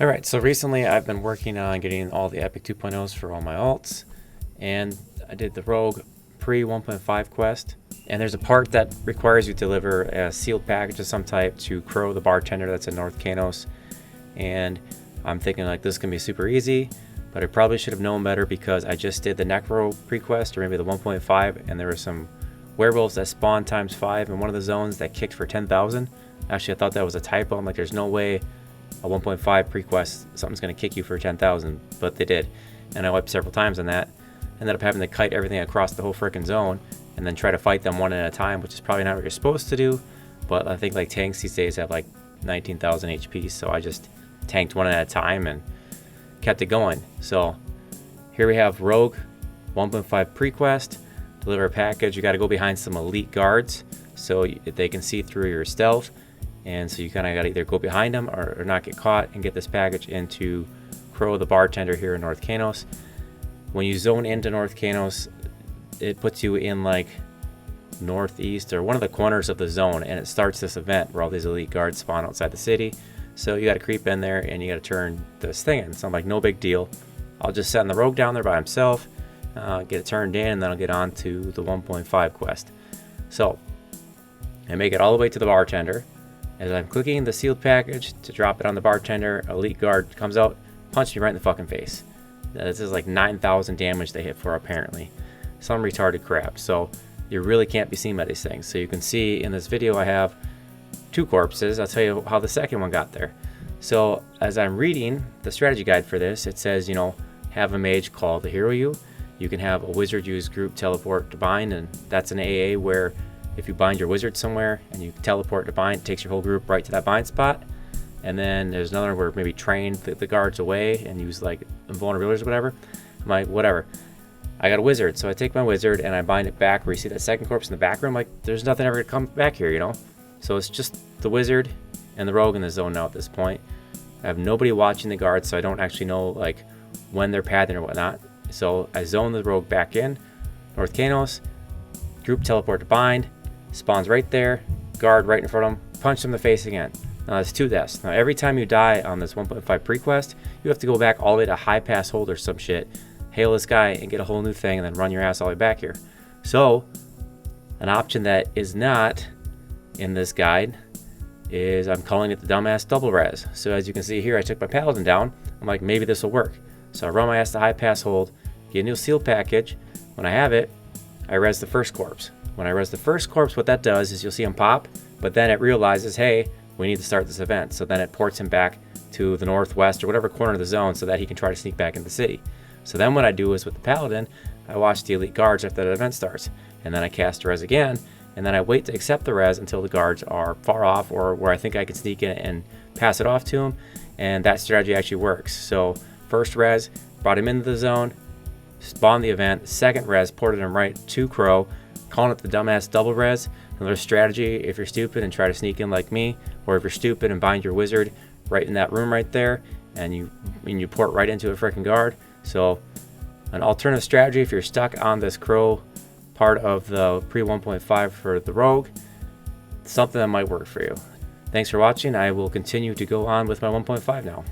Alright, so recently I've been working on getting all the Epic 2.0s for all my alts, and I did the Rogue pre 1.5 quest, and there's a part that requires you to deliver a sealed package of some type to Crow, the bartender that's in North Qeynos, and I'm thinking like this can be super easy, but I probably should have known better because I just did the Necro pre-quest, or maybe the 1.5, and there were some werewolves that spawned ×5 in one of the zones that kicked for 10,000. Actually, I thought that was a typo. I'm like, there's no way a 1.5 pre-quest something's going to kick you for 10,000, but they did, and I wiped several times on that. Ended up having to kite everything across the whole freaking zone and then try to fight them one at a time, which is probably not what you're supposed to do, but I think like tanks these days have like 19,000 HP, so I just tanked one at a time and kept it going. So here we have Rogue 1.5 pre-quest, deliver a package. You got to go behind some elite guards so they can see through your stealth, and so you kind of got to either go behind them or not get caught and get this package into Crow, the bartender here in North Qeynos. When you zone into North Qeynos, it puts you in like northeast or one of the corners of the zone, and it starts this event where all these elite guards spawn outside the city. So you got to creep in there and you got to turn this thing in. So I'm like, no big deal. I'll just send the Rogue down there by himself, get it turned in, and then I'll get on to the 1.5 quest. So I make it all the way to the bartender. As I'm clicking the sealed package to drop it on the bartender, elite guard comes out, punches me right in the fucking face. This is like 9,000 damage they hit for, apparently. Some retarded crap. So you really can't be seen by these things. So you can see in this video I have 2 corpses. I'll tell you how the second one got there. So as I'm reading the strategy guide for this, it says, you know, have a mage call the hero you. You can have a wizard use group teleport to bind, and that's an AA where if you bind your wizard somewhere and you teleport to bind, it takes your whole group right to that bind spot. And then there's another where maybe train the guards away and use like invulnerabilities or whatever. I'm like, whatever. I got a wizard, so I take my wizard and I bind it back where you see that second corpse in the back room. Like, there's nothing ever to come back here, you know? So it's just the wizard and the rogue in the zone now at this point. I have nobody watching the guards, so I don't actually know like when they're pathing or whatnot. So I zone the rogue back in. North Qeynos, group teleport to bind, spawns right there, guard right in front of him, punch him in the face again. Now that's 2 deaths. Now every time you die on this 1.5 pre-quest, you have to go back all the way to high pass hold or some shit, hail this guy and get a whole new thing and then run your ass all the way back here. So an option that is not in this guide is, I'm calling it the dumbass double res. So as you can see here, I took my paladin down. I'm like, maybe this will work. So I run my ass to high pass hold, get a new seal package. When I have it, I res the first corpse. When I res the first corpse, what that does is you'll see him pop, but then it realizes, hey, we need to start this event. So then it ports him back to the northwest or whatever corner of the zone so that he can try to sneak back into the city. So then what I do is with the paladin, I watch the elite guards after that event starts, and then I cast a res again, and then I wait to accept the res until the guards are far off or where I think I can sneak in and pass it off to him, and that strategy actually works. So first res, brought him into the zone, spawned the event. Second res, ported him right to Crow, calling it the dumbass double res. Another strategy, if you're stupid and try to sneak in like me, or if you're stupid and bind your wizard right in that room right there, and you port right into a freaking guard. So an alternative strategy if you're stuck on this Crow part of the pre 1.5 for the rogue, something that might work for you. Thanks for watching. I will continue to go on with my 1.5 now.